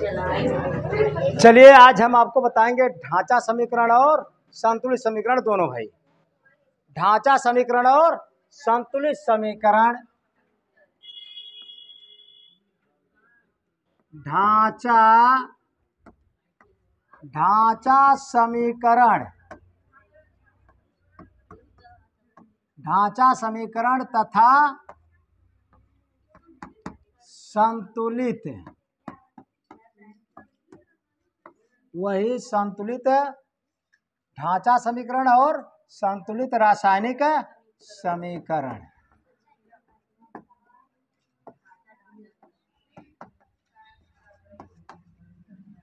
चलिए आज हम आपको बताएंगे ढांचा समीकरण और संतुलित समीकरण दोनों भाई। ढांचा समीकरण और संतुलित समीकरण। ढांचा समीकरण, ढांचा समीकरण तथा संतुलित, वही संतुलित ढांचा समीकरण और संतुलित रासायनिक समीकरण।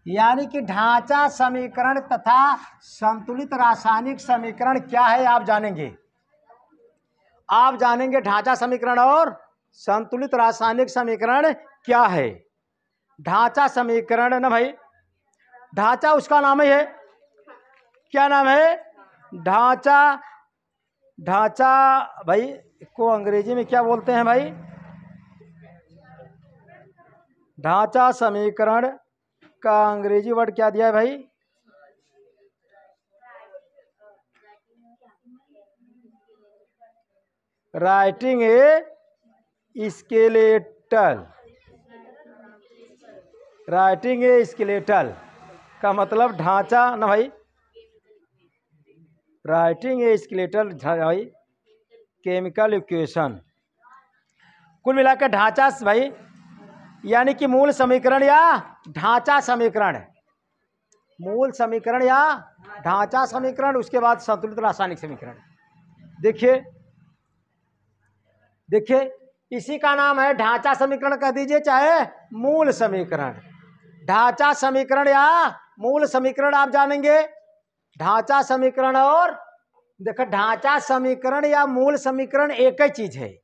यानी कि ढांचा समीकरण तथा संतुलित रासायनिक समीकरण क्या है आप जानेंगे। आप जानेंगे ढांचा समीकरण और संतुलित रासायनिक समीकरण क्या है। ढांचा समीकरण ना भाई, ढांचा उसका नाम ही है। क्या नाम है? ढांचा। ढांचा भाई को अंग्रेजी में क्या बोलते हैं भाई? ढांचा समीकरण का अंग्रेजी वर्ड क्या दिया है भाई? Writing a skeletal. Writing a skeletal का मतलब ढांचा ना भाई। राइटिंग ए स्केलेटल भाई केमिकल इक्वेशन। कुल मिलाकर ढांचा भाई यानी कि मूल समीकरण या ढांचा समीकरण। मूल समीकरण या ढांचा समीकरण, उसके बाद संतुलित रासायनिक समीकरण। देखिए देखिए इसी का नाम है ढांचा समीकरण कह दीजिए चाहे मूल समीकरण। ढांचा समीकरण या मूल समीकरण आप जानेंगे। ढांचा समीकरण और देखो ढांचा समीकरण या मूल समीकरण एक ही चीज है।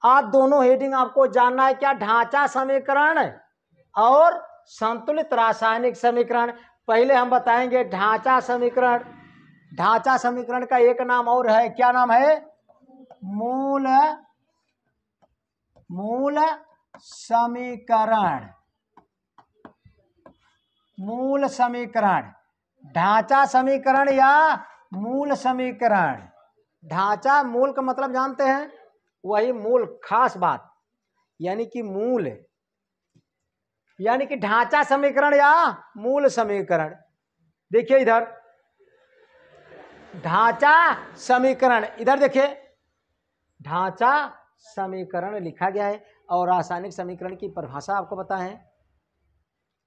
आप दोनों हेडिंग आपको जानना है क्या? ढांचा समीकरण और संतुलित रासायनिक समीकरण। पहले हम बताएंगे ढांचा समीकरण। ढांचा समीकरण का एक नाम और है, क्या नाम है? मूल समीकरण। मूल समीकरण। ढांचा समीकरण या मूल समीकरण। ढांचा मूल का मतलब जानते हैं, वही मूल खास बात यानी कि मूल, यानी कि ढांचा समीकरण या मूल समीकरण। देखिए इधर ढांचा समीकरण, इधर देखिए ढांचा समीकरण लिखा गया है और रासायनिक समीकरण की परिभाषा आपको पता है।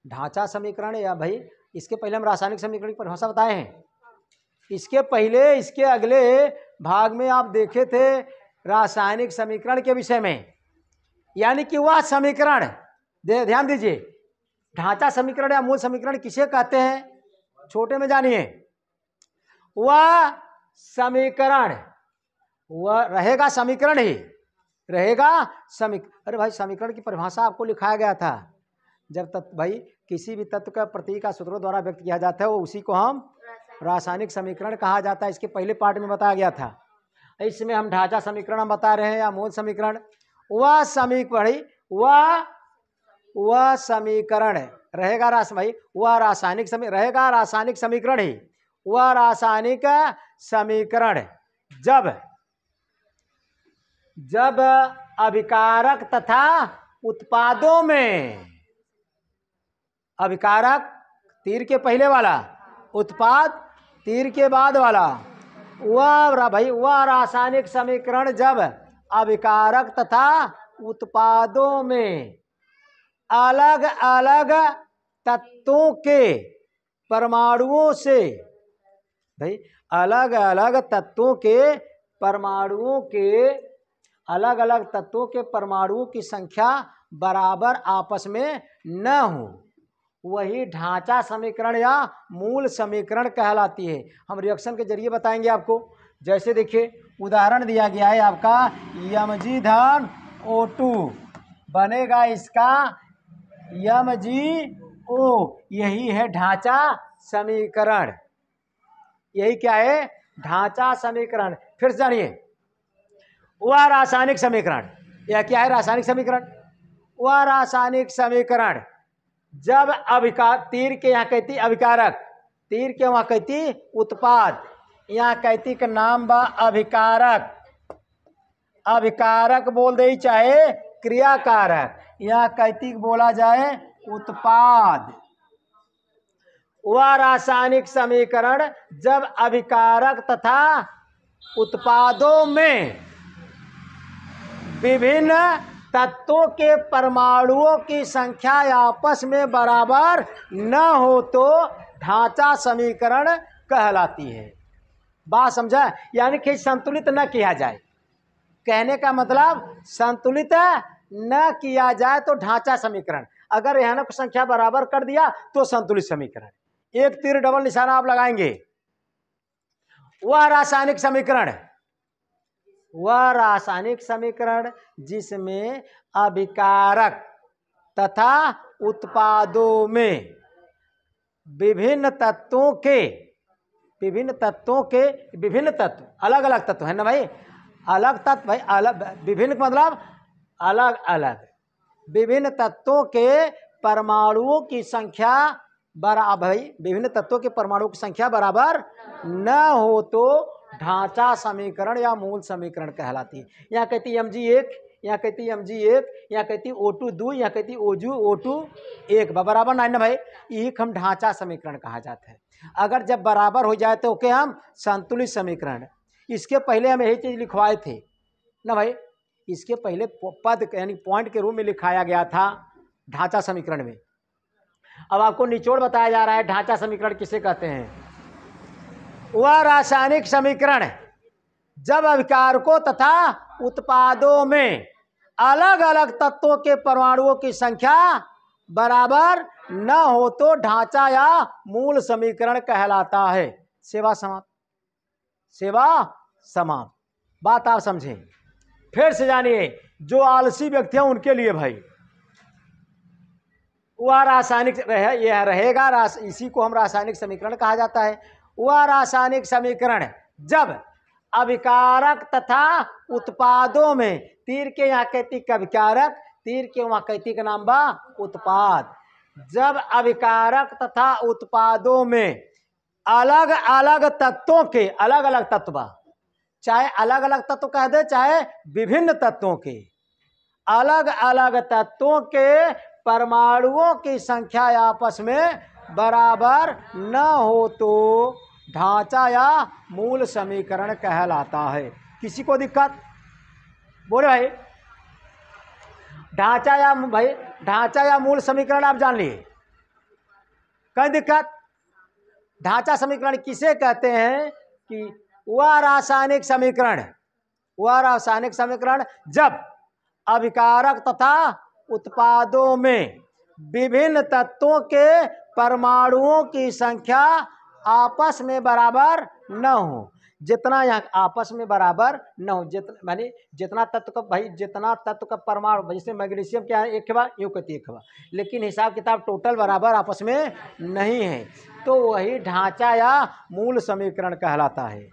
ढांचा समीकरण या भाई इसके पहले हम रासायनिक समीकरण की परिभाषा बताए हैं। इसके पहले इसके अगले भाग में आप देखे थे रासायनिक समीकरण के विषय में, यानी कि वह समीकरण, ध्यान दीजिए, ढांचा समीकरण या मूल समीकरण किसे कहते हैं? छोटे में जानिए, वह समीकरण, वह रहेगा समीकरण ही रहेगा अरे भाई समीकरण की परिभाषा आपको लिखाया गया था। जब तक भाई किसी भी तत्व का प्रतीक का सूत्रों द्वारा व्यक्त किया जाता है वो उसी को हम रासायनिक समीकरण कहा जाता है। इसके पहले पार्ट में बताया गया था। इसमें हम ढांचा समीकरण बता रहे हैं या मूल समीकरण। वह समीकरण, वह समीकरण रहेगा भाई, वह रासायनिक समीकरण रहेगा, रासायनिक समीकरण ही वह रासायनिक समीकरण जब अभिकारक तथा उत्पादों में, अभिकारक तीर के पहले वाला, उत्पाद तीर के बाद वाला, वह रासायनिक समीकरण जब अभिकारक तथा उत्पादों में अलग अलग तत्वों के परमाणुओं से, भाई अलग अलग तत्वों के परमाणुओं के, अलग अलग तत्वों के परमाणुओं की संख्या बराबर आपस में न हो, वही ढांचा समीकरण या मूल समीकरण कहलाती है। हम रिएक्शन के जरिए बताएंगे आपको। जैसे देखिए उदाहरण दिया गया है आपका Mg(O2) बनेगा इसका MgO, यही है ढांचा समीकरण। यही क्या है? ढांचा समीकरण। फिर जानिए वह रासायनिक समीकरण, यह क्या है? रासायनिक समीकरण। वह रासायनिक समीकरण जब अभिकार, तीर के यहाँ कहती अभिकारक, तीर के वहाँ कहती उत्पाद, यहाँ कहती का नाम बा अभिकारक, अभिकारक बोल दे चाहे क्रियाकारक, यहाँ कहती बोला जाए उत्पाद। वह रासायनिक समीकरण जब अभिकारक तथा उत्पादों में विभिन्न तत्वों के परमाणुओं की संख्या आपस में बराबर न हो तो ढांचा समीकरण कहलाती है। बात समझा? यानी कि संतुलित न किया जाए, कहने का मतलब संतुलित न किया जाए तो ढांचा समीकरण, अगर यहाँ को संख्या बराबर कर दिया तो संतुलित समीकरण। एक तीर डबल निशाना आप लगाएंगे। वह रासायनिक समीकरण, वह रासायनिक समीकरण जिसमें अभिकारक तथा उत्पादों में विभिन्न तत्वों के विभिन्न तत्व, अलग अलग तत्व है ना भाई, अलग तत्व भाई, अलग विभिन्न मतलब अलग अलग, विभिन्न तत्वों के परमाणुओं की संख्या बराबर, भाई विभिन्न तत्वों के परमाणुओं की संख्या बराबर न हो तो ढांचा समीकरण या मूल समीकरण कहलाती है। यहाँ कहती Mg1, यहाँ कहती Mg1, यहाँ कहती O2 2, यहाँ कहती O2 1 बराबर ना भाई, यही हम ढांचा समीकरण कहा जाता है। अगर जब बराबर हो जाए तो ओके हम संतुलित समीकरण। इसके पहले हम यही चीज लिखवाए थे ना भाई, इसके पहले पद यानी पॉइंट के रूप में लिखाया गया था ढांचा समीकरण में। अब आपको निचोड़ बताया जा रहा है ढांचा समीकरण किसे कहते हैं। वह रासायनिक समीकरण जब अभिकारकों तथा उत्पादों में अलग अलग तत्वों के परमाणुओं की संख्या बराबर न हो तो ढांचा या मूल समीकरण कहलाता है। सेवा समाप्त, सेवा समाप्त। बात आप समझें, फिर से जानिए, जो आलसी व्यक्ति हैं उनके लिए भाई वह रासायनिक यह रहेगा, इसी को हम रासायनिक समीकरण कहा जाता है। वह रासायनिक समीकरण जब अभिकारक तथा उत्पादों में, तीर के यहाँ कहती अभिकारक, तीर के वहाँ कहती का नाम बा उत्पाद, जब अभिकारक तथा उत्पादों में अलग अलग तत्वों के, अलग अलग तत्व, चाहे अलग अलग तत्व कह दे चाहे विभिन्न तत्वों के, अलग अलग तत्वों के परमाणुओं की संख्या आपस में बराबर न हो तो ढांचा या मूल समीकरण कहलाता है। किसी को दिक्कत? बोले भाई, ढांचा या भाई ढांचा या मूल समीकरण आप जान लिए, कहीं दिक्कत? ढांचा समीकरण किसे कहते हैं कि वह रासायनिक समीकरण, वह रासायनिक समीकरण जब अभिकारक तथा उत्पादों में विभिन्न तत्वों के परमाणुओं की संख्या आपस में बराबर न हो। जितना यहाँ आपस में बराबर न हो, जितना माने जितना तत्व का भाई, जितना तत्व का परमाणु, जैसे मैग्नीशियम क्या है एक बा, यूँ कहती एक बा, लेकिन हिसाब किताब टोटल बराबर आपस में नहीं है, तो वही ढांचा या मूल समीकरण कहलाता है।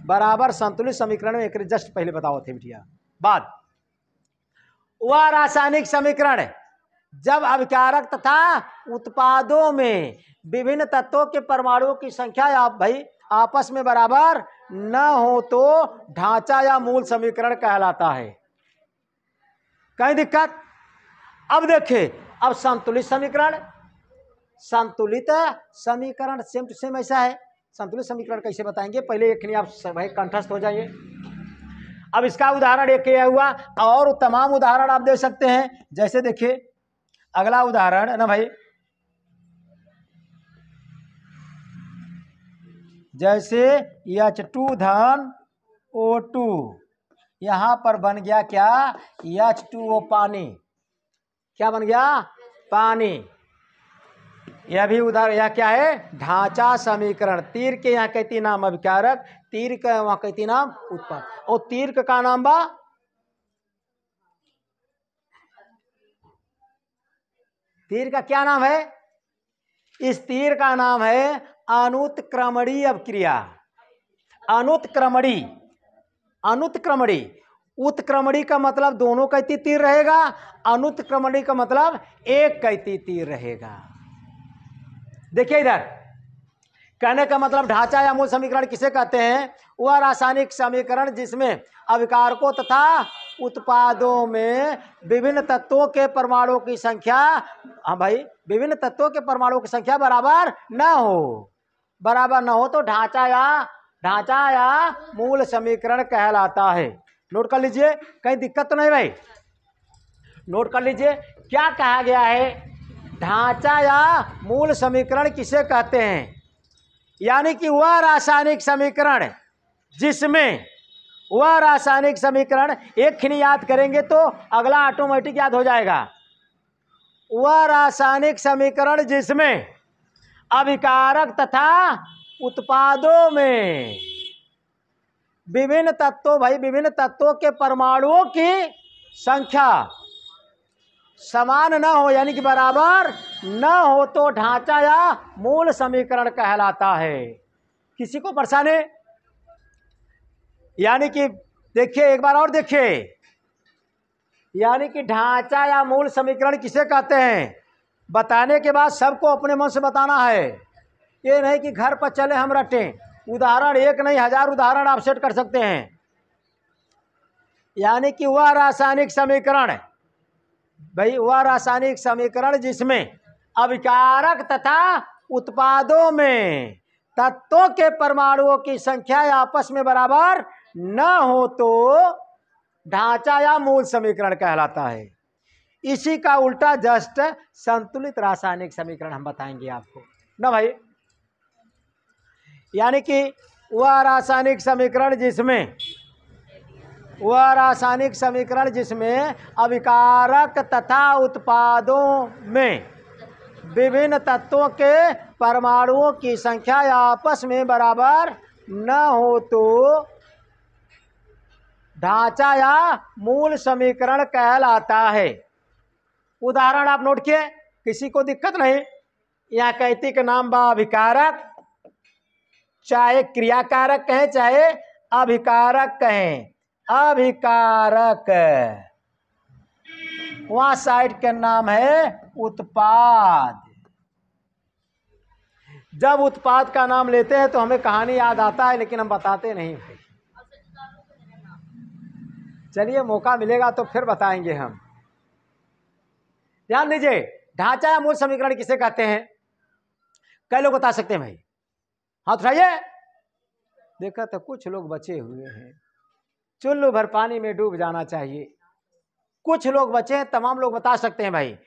बराबर संतुलित समीकरण में एक जस्ट पहले बताओ थे बिटिया। बात, वह रासायनिक समीकरण जब अभिकारक तथा उत्पादों में विभिन्न तत्वों के परमाणुओं की संख्या आप भाई आपस में बराबर न हो तो ढांचा या मूल समीकरण कहलाता है। कहीं दिक्कत? अब देखिए, अब संतुलित समीकरण, संतुलित समीकरण सेम टू सेम ऐसा है। संतुलित समीकरण कैसे बताएंगे, पहले एक आप भाई कंठस्थ हो जाइए। अब इसका उदाहरण एक यह हुआ, और तमाम उदाहरण आप दे सकते हैं। जैसे देखिए अगला उदाहरण है ना भाई, जैसे H2 धन O2, यहां पर बन गया क्या, H2O पानी। क्या बन गया? पानी। यह भी उदाहरण, यह क्या है? ढांचा समीकरण। तीर के यहाँ कहती नाम अभिकारक, तीर का वहां कहती नाम उत्पाद, और तीर का नाम बा तीर का क्या नाम है? इस तीर का नाम है अनुत्क्रमणीय अभिक्रिया। अनुत्क्रमणी, अनुत्क्रमणी उत्क्रमणी का मतलब दोनों कैती तीर रहेगा, अनुत्क्रमणी का मतलब एक कैती तीर रहेगा। देखिए इधर कहने का मतलब ढांचा या मूल समीकरण किसे कहते हैं? वह रासायनिक समीकरण जिसमें अभिकारकों तथा उत्पादों में विभिन्न तत्वों के परमाणुओं की संख्या, हाँ भाई, विभिन्न तत्वों के परमाणुओं की संख्या बराबर न हो तो ढांचा या मूल समीकरण कहलाता है। नोट कर लीजिए, कहीं दिक्कत तो नहीं भाई? नोट कर लीजिए क्या कहा गया है, ढांचा या मूल समीकरण किसे कहते हैं? यानी कि वह रासायनिक समीकरण जिसमें, वह रासायनिक समीकरण एक खिनी याद करेंगे तो अगला ऑटोमेटिक याद हो जाएगा। वह रासायनिक समीकरण जिसमें अभिकारक तथा उत्पादों में विभिन्न तत्वों के परमाणुओं की संख्या समान न हो, यानी कि बराबर न हो तो ढांचा या मूल समीकरण कहलाता है। किसी को परेशानी? यानी कि देखिए एक बार और देखिए, यानी कि ढांचा या मूल समीकरण किसे कहते हैं बताने के बाद सबको अपने मन से बताना है। ये नहीं कि घर पर चले हम रटें, उदाहरण एक नहीं 1000 उदाहरण आप सेट कर सकते हैं। यानी कि वह रासायनिक समीकरण, भाई वह रासायनिक समीकरण जिसमें अभिकारक तथा उत्पादों में तत्वों के परमाणुओं की संख्या आपस में बराबर न हो तो ढांचा या मूल समीकरण कहलाता है। इसी का उल्टा जस्ट संतुलित रासायनिक समीकरण हम बताएंगे आपको ना भाई। यानी कि वह रासायनिक समीकरण जिसमें अभिकारक तथा उत्पादों में विभिन्न तत्वों के परमाणुओं की संख्या आपस में बराबर न हो तो ढांचा या मूल समीकरण कहलाता है। उदाहरण आप नोट किए, किसी को दिक्कत नहीं? यहाँ कहती का नाम बा अभिकारक, चाहे क्रियाकारक कहें चाहे अभिकारक कहें, अभिकारक। वहां साइड का नाम है उत्पाद। जब उत्पाद का नाम लेते हैं तो हमें कहानी याद आता है, लेकिन हम बताते नहीं भाई। चलिए मौका मिलेगा तो फिर बताएंगे हम। ध्यान दीजिए, ढांचा या मूल समीकरण किसे कहते हैं? कई लोग बता सकते हैं भाई, हाथ उठाइए। देखा तो कुछ लोग बचे हुए हैं, चुल्लू भर पानी में डूब जाना चाहिए। कुछ लोग बचे हैं, तमाम लोग बता सकते हैं भाई।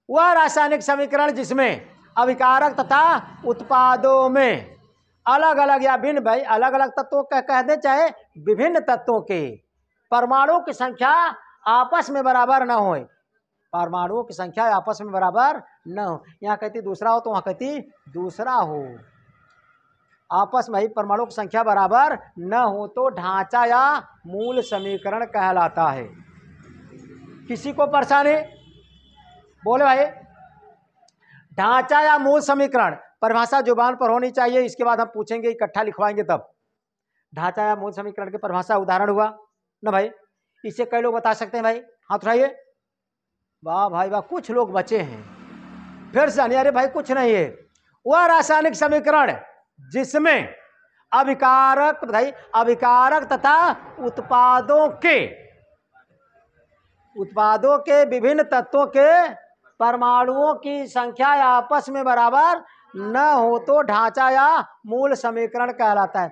वह रासायनिक समीकरण जिसमें अभिकारक तथा उत्पादों में अलग अलग या भिन्न, भाई अलग अलग तत्वों का कह दे चाहे विभिन्न तत्वों के परमाणुओं की संख्या आपस में बराबर न हो, परमाणुओं की संख्या आपस में बराबर न हो। यहाँ कहती दूसरा हो तो वहां कहती दूसरा हो, आपस में ही परमाणुओं की संख्या बराबर न हो तो ढांचा या मूल समीकरण कहलाता है। किसी को परेशानी? बोले भाई। ढांचा या मूल समीकरण परिभाषा जुबान पर होनी चाहिए, इसके बाद हम पूछेंगे, इकट्ठा लिखवाएंगे तब। ढांचा या मूल समीकरण की परिभाषा उदाहरण हुआ ना भाई, इसे कई लोग बता सकते हैं भाई, हाथ उठाइए। वाह भाई वाह, कुछ लोग बचे हैं। फिर से अरे भाई कुछ नहीं है। वह रासायनिक समीकरण जिसमें अभिकारक तथा उत्पादों के विभिन्न तत्वों के परमाणुओं की संख्या आपस में बराबर न हो तो ढांचा या मूल समीकरण कहलाता है।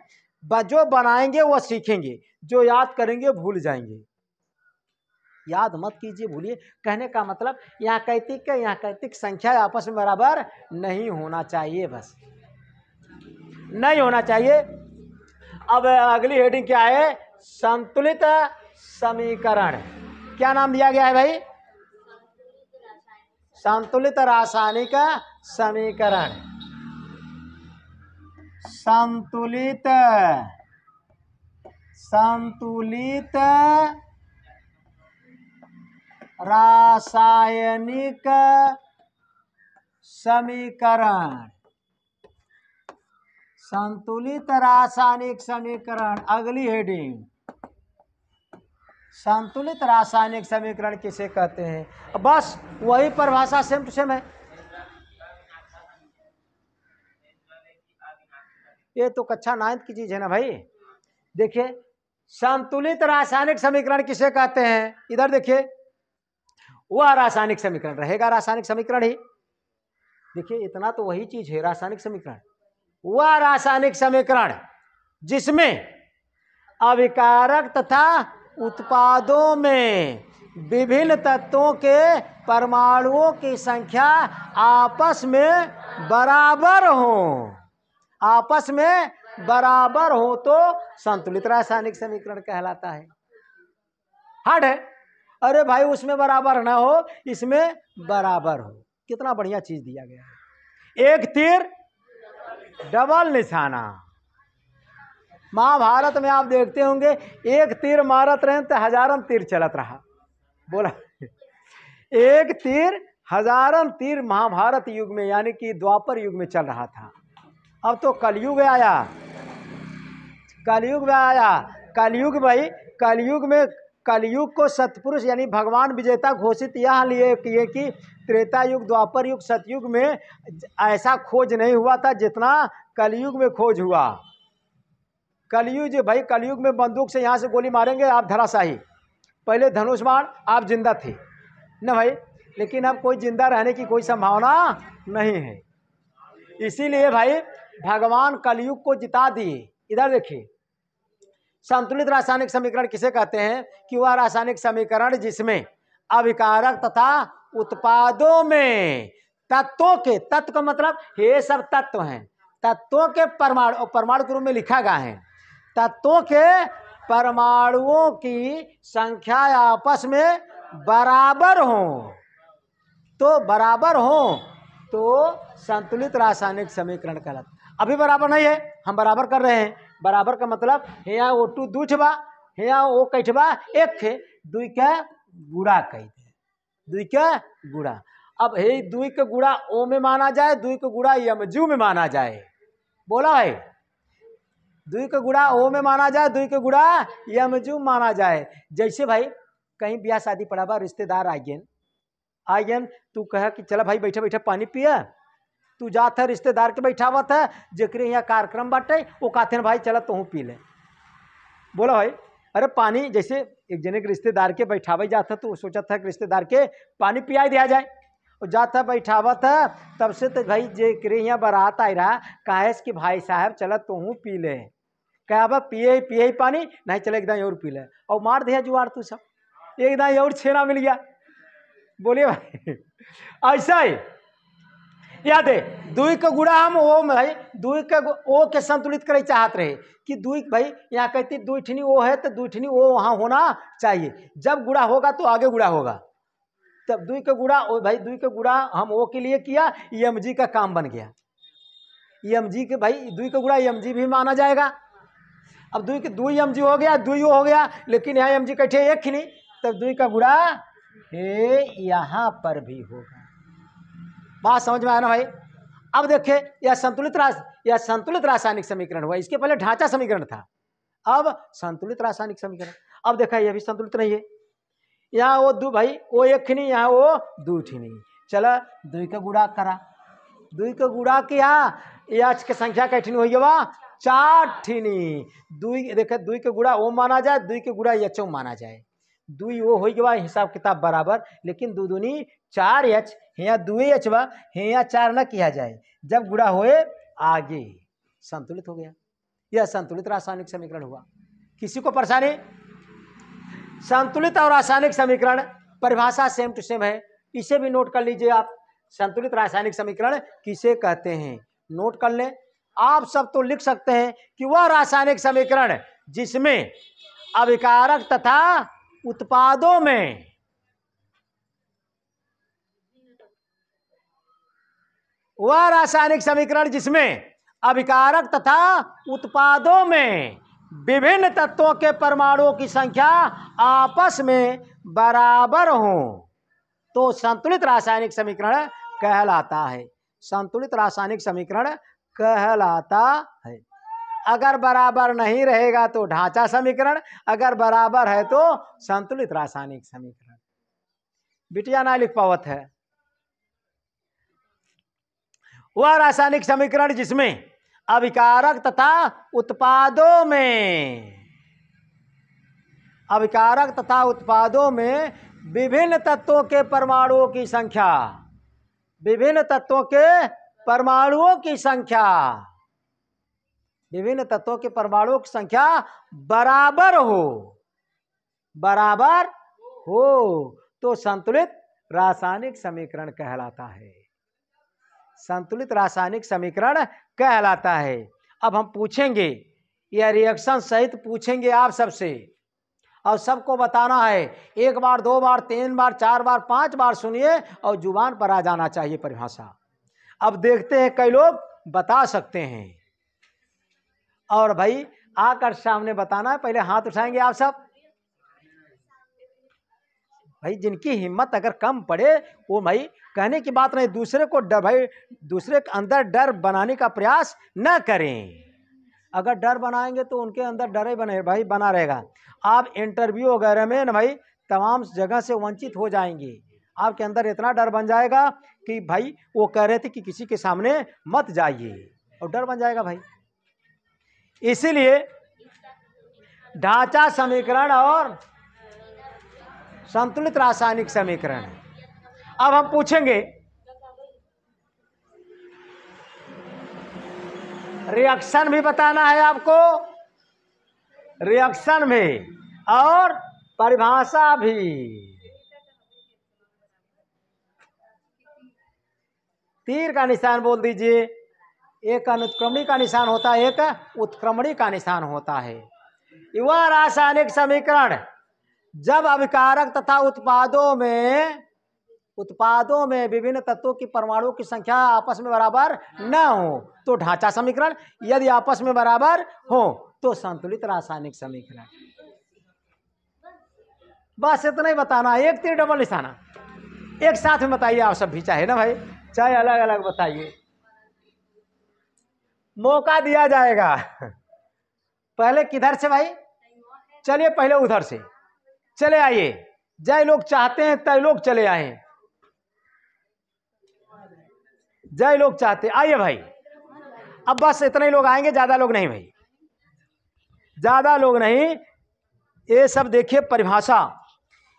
जो बनाएंगे वो सीखेंगे, जो याद करेंगे भूल जाएंगे। याद मत कीजिए, भूलिए। कहने का मतलब यहाँ कैतिक संख्या आपस में बराबर नहीं होना चाहिए, बस नहीं होना चाहिए। अब अगली हेडिंग क्या है? संतुलित समीकरण। क्या नाम दिया गया है भाई? संतुलित रासायनिक समीकरण। संतुलित रासायनिक समीकरण। संतुलित रासायनिक समीकरण, अगली हेडिंग संतुलित रासायनिक समीकरण किसे कहते हैं। बस वही परिभाषा सेम टू सेम है। ये तो कक्षा 9 की चीज है ना भाई। देखिए संतुलित रासायनिक समीकरण किसे कहते हैं, इधर देखिए वह रासायनिक समीकरण रहेगा, रासायनिक समीकरण ही। देखिए इतना तो वही चीज है रासायनिक समीकरण, वह रासायनिक समीकरण जिसमें अभिकारक तथा उत्पादों में विभिन्न तत्वों के परमाणुओं की संख्या आपस में बराबर हो, आपस में बराबर हो तो संतुलित रासायनिक समीकरण कहलाता है। हार्ड है, अरे भाई उसमें बराबर ना हो इसमें बराबर हो, कितना बढ़िया चीज दिया गया है। एक तीर डबल निशाना। महाभारत में आप देखते होंगे एक तीर मारत रहे तो हजारन तीर चलत रहा, बोला एक तीर हजारन तीर महाभारत युग में यानी कि द्वापर युग में चल रहा था। अब तो कलयुग आया, कलयुग में आया, कलयुग भाई कलयुग में कलयुग को सतपुरुष यानी भगवान विजेता घोषित यह लिए किए कि त्रेता युग द्वापर युग सतयुग में ऐसा खोज नहीं हुआ था जितना कलयुग में खोज हुआ। कलयुग भाई कलयुग में बंदूक से यहाँ से गोली मारेंगे आप धराशाही, पहले धनुष बाण आप जिंदा थे न भाई, लेकिन अब कोई जिंदा रहने की कोई संभावना नहीं है। इसीलिए भाई भगवान कलयुग को जिता दिए। इधर देखिए संतुलित रासायनिक समीकरण किसे कहते हैं कि वह रासायनिक समीकरण जिसमें अभिकारक तथा उत्पादों में तत्वों के, तत्व का मतलब ये सब तत्व हैं, तत्वों के परमाणु और परमाणु के रूप में लिखा गया है, तत्वों के परमाणुओं की संख्या आपस में बराबर हो, तो बराबर हो तो संतुलित रासायनिक समीकरण कहलाता। अभी बराबर नहीं है, हम बराबर कर रहे हैं। बराबर का मतलब यहाँ ओ टू दूठ बा, यहाँ ओ कैठबा एक थे, दुई के गुड़ा कह दे, दुई के गुड़ा। अब हे दुई के गुड़ा ओ में माना जाए, दुई के गुड़ा यमजू में माना जाए, बोला है दुई के गुड़ा ओ में माना जाए, दुई के गुड़ा यमजू माना जाए। जैसे भाई कहीं ब्याह शादी पड़ा बा, रिश्तेदार आ गए, तू कह कि चला भाई बैठे बैठे पानी पिया, तू जात है रिश्तेदार के बैठावत है जेकरे यहाँ कार्यक्रम बाटे वो कहते हैं भाई चला तू पी ले, बोला भाई अरे पानी, जैसे एक जने के रिश्तेदार के बैठावे जाता तो सोचा था कि रिश्तेदार के पानी पिया दिया जाए, और जाता बैठावत है तब से तो भाई जेकरे यहाँ बारात आई रहा कहे कि भाई साहब चला तू पी ले, कहा अब पिए ही पानी नहीं, चले एकदम और पी ले, और मार दिया जुआर तू सब, एकदम और छेना मिल गया। बोलिए भाई ऐसा ही याद है दुई के गुड़ा हम ओ भाई दुई के ओ के संतुलित करे चाहत रहे कि दुई भाई यहाँ कहती दुई ठनी ओ है तो दुई ठनी ओ वहाँ होना चाहिए, जब गुड़ा होगा तो आगे गुड़ा होगा, तब दुई के गुड़ा ओ भाई दुई के गुड़ा हम ओ के लिए किया, एमजी का काम बन गया, एमजी के भाई दुई के गुड़ा एमजी भी माना जाएगा। अब दुई के दुई एमजी हो गया, दुई हो गया, लेकिन यहाँ एमजी कैठे एक ही नहीं, तब दुई का गुड़ा हे यहाँ पर भी होगा। बात समझ में आया ना भाई। अब देखिए यह संतुलित रासायनिक समीकरण हुआ, इसके पहले ढांचा समीकरण था, अब संतुलित रासायनिक समीकरण। अब देखा यह भी संतुलित नहीं है, यहाँ वो दो भाई वो एक खिनी, यहाँ वो दो ठिनी, चला दुई का गुड़ा करा, दुई का गुड़ा किया, एच के संख्या कैठनी हो गया 4 ठिनी, दुई देखे दुई के गुड़ा ओ माना जाए, दुई के गुड़ा एच माना जाए, दुई वो हो गया हिसाब किताब बराबर, लेकिन दो दूनी 4 एच, यहाँ 2 एच बा, यहाँ 4 न किया जाए, जब गुड़ा होए आगे संतुलित हो गया। यह संतुलित रासायनिक समीकरण हुआ। किसी को परेशानी? संतुलित और रासायनिक समीकरण परिभाषा सेम टू सेम है, इसे भी नोट कर लीजिए आप। संतुलित रासायनिक समीकरण किसे कहते हैं नोट कर लें। आप सब तो लिख सकते हैं कि वह रासायनिक समीकरण जिसमें अभिकारक तथा उत्पादों में वह रासायनिक समीकरण जिसमें अभिकारक तथा उत्पादों में विभिन्न तत्वों के परमाणुओं की संख्या आपस में बराबर हो तो संतुलित रासायनिक समीकरण कहलाता है, संतुलित रासायनिक समीकरण कहलाता है। अगर बराबर नहीं रहेगा तो ढांचा समीकरण, अगर बराबर है तो संतुलित रासायनिक समीकरण। बिटिया ना लिख पावत है। वह रासायनिक समीकरण जिसमें अभिकारक तथा उत्पादों में विभिन्न तत्वों के परमाणुओं की संख्या बराबर हो तो संतुलित रासायनिक समीकरण कहलाता है। संतुलित रासायनिक समीकरण कहलाता है। अब हम पूछेंगे, यह रिएक्शन सहित पूछेंगे आप सबसे, और सबको बताना है। 1 बार 2 बार 3 बार 4 बार 5 बार सुनिए और जुबान पर आ जाना चाहिए परिभाषा। अब देखते हैं कई लोग बता सकते हैं। और भाई आकर सामने बताना है। पहले हाथ उठाएंगे आप सब। भाई जिनकी हिम्मत अगर कम पड़े वो भाई कहने की बात नहीं, दूसरे को भाई दूसरे के अंदर डर बनाने का प्रयास न करें। अगर डर बनाएंगे तो उनके अंदर डर ही बना रहेगा। आप इंटरव्यू वगैरह में ना भाई तमाम जगह से वंचित हो जाएंगे। आपके अंदर इतना डर बन जाएगा कि भाई वो कह रहे थे कि किसी के सामने मत जाइए, और डर बन जाएगा भाई। इसीलिए ढांचा समीकरण और संतुलित रासायनिक समीकरण। अब हम पूछेंगे रिएक्शन भी बताना है आपको, रिएक्शन में और परिभाषा भी। तीर का निशान बोल दीजिए। एक अनुत्क्रमणी का निशान होता है, एक उत्क्रमणी का निशान होता है। वह रासायनिक समीकरण जब अभिकारक तथा उत्पादों में विभिन्न तत्वों की परमाणुओं की संख्या आपस में बराबर न हो तो ढांचा समीकरण, यदि आपस में बराबर हो तो संतुलित रासायनिक समीकरण। बस इतना ही बताना। एक तीर डबल निशाना एक साथ में बताइए आप सब भी, चाहे ना भाई, चाहे अलग अलग बताइए, मौका दिया जाएगा। पहले किधर से भाई? चलिए पहले उधर से चले आइए। जय लोग चाहते हैं तय लोग चले आए। जय लोग चाहते आइए भाई। अब बस इतने ही लोग आएंगे, ज्यादा लोग नहीं भाई, ज्यादा लोग नहीं। ये सब देखिए परिभाषा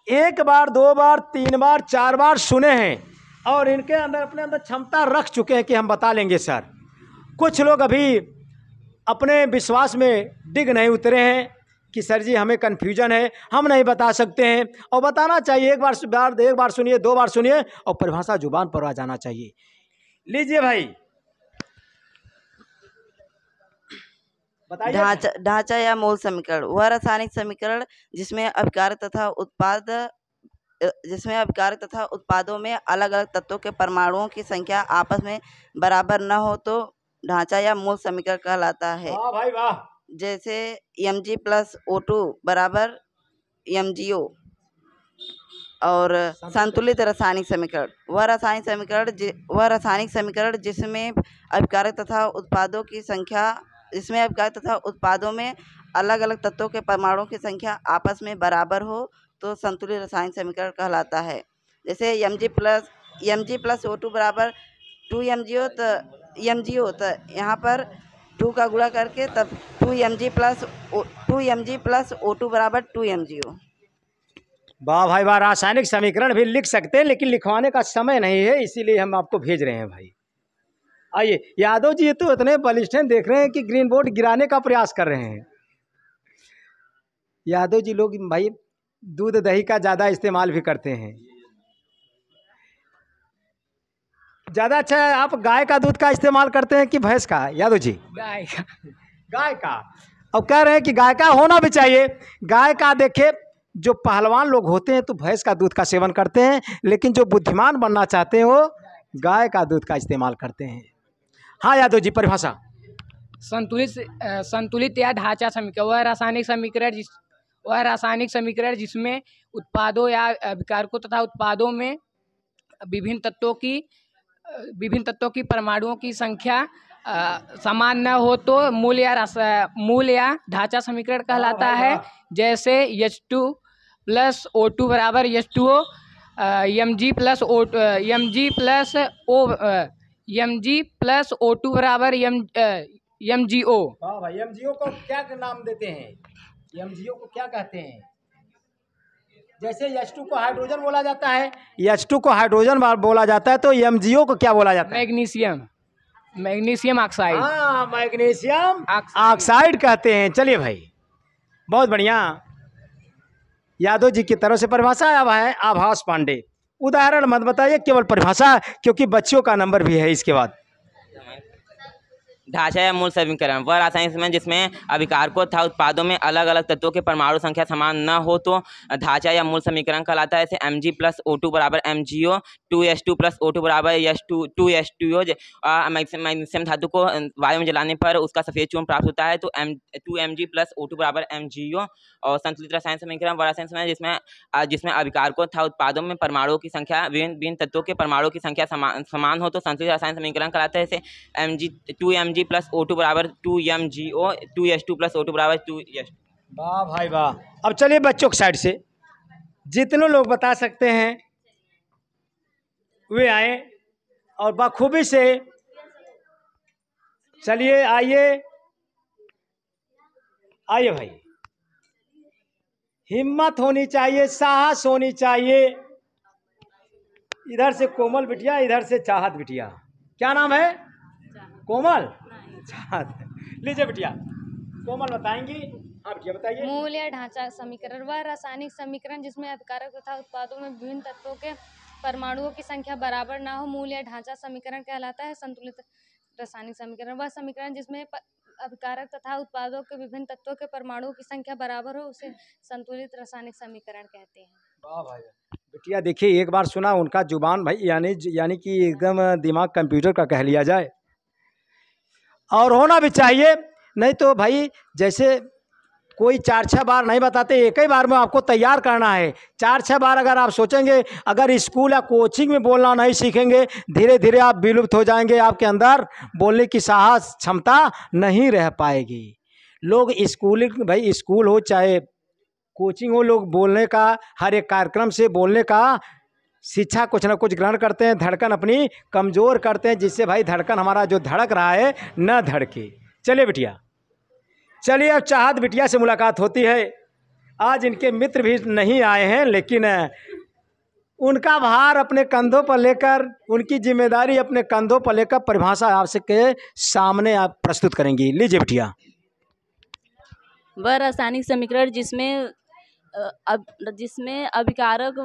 1 बार 2 बार 3 बार 4 बार सुने हैं और इनके अंदर अपने अंदर क्षमता रख चुके हैं कि हम बता लेंगे सर। कुछ लोग अभी अपने विश्वास में डिग नहीं उतरे हैं कि सर जी हमें कन्फ्यूजन है, हम नहीं बता सकते हैं। और बताना चाहिए। एक बार सुनिए, 2 बार सुनिए और परिभाषा जुबान पर आ जाना चाहिए। लीजिए भाई बताइए। ढांचा या मूल समीकरण वह रासायनिक समीकरण जिसमें अभिकारक तथा उत्पादों में अलग अलग तत्वों के परमाणुओं की संख्या आपस में बराबर न हो तो ढांचा या मूल समीकरण कहलाता है। वाह भाई वाह। जैसे Mg + O2 बराबर MgO। और संतुलित रासायनिक समीकरण वह रासायनिक समीकरण जिसमें अभिकारक तथा उत्पादों में अलग अलग तत्वों के परमाणुओं की संख्या आपस में बराबर हो तो संतुलित रासायनिक समीकरण कहलाता है। जैसे Mg + O2 बराबर 2MgO तो यहाँ पर 2 का गुणा करके तब 2Mg + O2 बराबर 2MgO। वाह भाई वाह। रासायनिक समीकरण भी लिख सकते हैं लेकिन लिखवाने का समय नहीं है, इसीलिए हम आपको भेज रहे हैं भाई। आइए यादव जी, ये तो इतने बलिष्ठ हैं, देख रहे हैं कि ग्रीन बोर्ड गिराने का प्रयास कर रहे हैं। यादव जी लोग भाई दूध दही का ज्यादा इस्तेमाल भी करते हैं। ज्यादा अच्छा है आप गाय का दूध का इस्तेमाल करते हैं कि भैंस का? यादव जी गाय का। अब कह रहे हैं कि गाय का होना भी चाहिए। गाय का देखिए, जो पहलवान लोग होते हैं तो भैंस का दूध का सेवन करते हैं, लेकिन जो बुद्धिमान बनना चाहते हैं वो गाय का दूध का इस्तेमाल करते हैं। हाँ यादव जी परिभाषा। संतुलित या ढांचा समीकरण वह रासायनिक समीकरण जिसमें उत्पादों या अभिकारकों तथा उत्पादों में विभिन्न तत्वों की परमाणुओं की संख्या समान न हो तो मूल या ढांचा समीकरण कहलाता भाई है। वाह। जैसे H2 प्लस O2 बराबर H2O, Mg प्लस O2 बराबर MgO। वाह भाई, एमजीओ को क्या नाम देते हैं? एमजीओ को क्या कहते हैं? जैसे H2 को हाइड्रोजन बोला जाता है, H2 को हाइड्रोजन बोला जाता है, तो एमजीओ को क्या बोला जाता है? Magnesium oxide. हाँ, मैग्नीशियम ऑक्साइड। ऑक्साइड कहते हैं। चलिए भाई, बहुत बढ़िया। यादव जी की तरफ से परिभाषा है आभास पांडे। उदाहरण मत बताइए, केवल परिभाषा, क्योंकि बच्चों का नंबर भी है इसके बाद। ढांचा या मूल समीकरण वह रासायनिक समीकरण जिसमें अभिकारकों तथा उत्पादों में अलग अलग तत्वों के परमाणु संख्या समान न हो तो ढांचा या मूल समीकरण कहलाता है। जैसे Mg प्लस O2 बराबर MgO, 2H2 प्लस O2 बराबर H2O। मैग्नीशियम धातु को वायु में जलाने पर उसका सफेद चूर्ण प्राप्त होता है, तो 2Mg प्लस O2 बराबर MgO। और संतुलित रासायनिक समीकरण वह रासायनिक समीकरण जिसमें अभिकारकों तथा उत्पादों में परमाणुओं की संख्या विभिन्न तत्वों के परमाणुओं की संख्या समान हो तो संतुलित रासायनिक समीकरण कहलाता है। जैसे 2Mg प्लस O2 बराबर 2MgO, 2H2 प्लस O2 बराबर 2H2। वाह भाई वाह। अब चलिए बच्चों की साइड से जितने लोग बता सकते हैं वे आए और बखूबी से। चलिए आइए आइए भाई, हिम्मत होनी चाहिए, साहस होनी चाहिए। इधर से कोमल बिटिया, इधर से चाहत बिटिया। क्या नाम है? कोमल, चाहत। लीजिए बिटिया, कोमल बताएंगी। हाँ बिटिया बताइए। मूल या ढांचा समीकरण वह रासायनिक समीकरण जिसमें अभिकारक तथा उत्पादों में विभिन्न तत्वों के परमाणुओं की संख्या बराबर ना हो मूल या ढांचा समीकरण कहलाता है। संतुलित रासायनिक समीकरण वह समीकरण जिसमें अभिकारक तथा उत्पादों के विभिन्न तत्वों के परमाणुओं की संख्या बराबर हो उसे संतुलित रासायनिक समीकरण कहते हैं। वाह भाई बिटिया, देखिए एक बार सुना उनका जुबान भाई, यानी कि एकदम दिमाग कंप्यूटर का कह लिया जाए, और होना भी चाहिए। नहीं तो भाई जैसे कोई 4-6 बार नहीं बताते, एक ही बार में आपको तैयार करना है। 4-6 बार अगर आप सोचेंगे, अगर स्कूल या कोचिंग में बोलना नहीं सीखेंगे, धीरे धीरे आप विलुप्त हो जाएंगे, आपके अंदर बोलने की साहस क्षमता नहीं रह पाएगी। लोग स्कूल हो चाहे कोचिंग हो, लोग बोलने का हर एक कार्यक्रम से बोलने का शिक्षा कुछ ना कुछ ग्रहण करते हैं, धड़कन अपनी कमज़ोर करते हैं, जिससे भाई धड़कन हमारा जो धड़क रहा है न धड़के। चलिए बिटिया, चलिए अब चाहत बिटिया से मुलाकात होती है। आज इनके मित्र भी नहीं आए हैं, लेकिन उनका भार अपने कंधों पर लेकर, उनकी जिम्मेदारी अपने कंधों पर लेकर परिभाषा आपके सामने आप प्रस्तुत करेंगी। लीजिए बिटिया। वह रासायनिक समीकरण जिसमें अभिकारक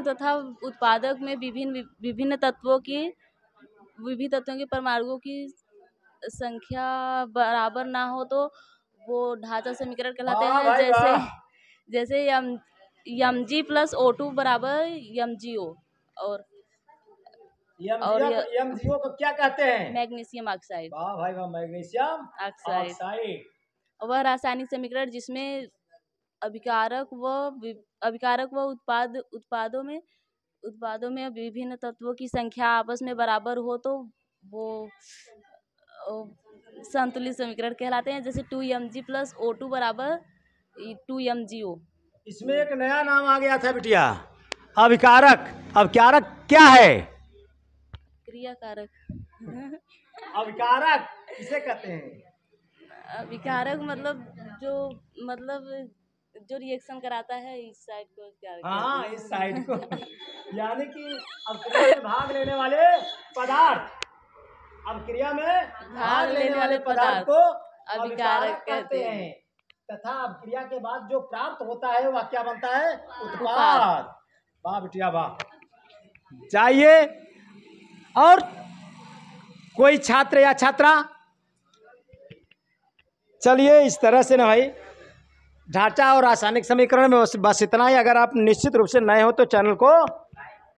तथा उत्पादक में विभिन्न तत्वों के परमाणुओं की संख्या बराबर ना हो तो वो ढांचा समीकरण कहलाते हैं। जैसे Mg प्लस O2 बराबर MgO। और MgO को क्या कहते हैं? Magnesium oxide. वाह भाई वाह, मैग्नीशियम ऑक्साइड। वह रासायनिक समीकरण जिसमें अभिकारक व उत्पादों में विभिन्न तत्वों की संख्या आपस में बराबर हो तो वो संतुलित समीकरण कहलाते हैं। जैसे 2Mg प्लस O2 बराबर 2MgO। इसमें एक नया नाम आ गया था बिटिया, अभिकारक। अभिकारक क्या है? क्रियाकारक। अभिकारक किसे कहते हैं? अभिकारक मतलब जो रिएक्शन कराता है इस साइड को क्या? हाँ, इस साइड को। यानी कि अब क्रिया में भाग लेने वाले पदार्थ, को अभिकारक कहते हैं। तथा अब क्रिया के बाद जो प्राप्त होता है वह क्या बनता है? उत्पाद। वाह बिटिया वाह। जाइए, और कोई छात्र या छात्रा? चलिए, इस तरह से ना भाई ढांचा और रासायनिक समीकरण में बस इतना ही। अगर आप निश्चित रूप से नए हो तो चैनल को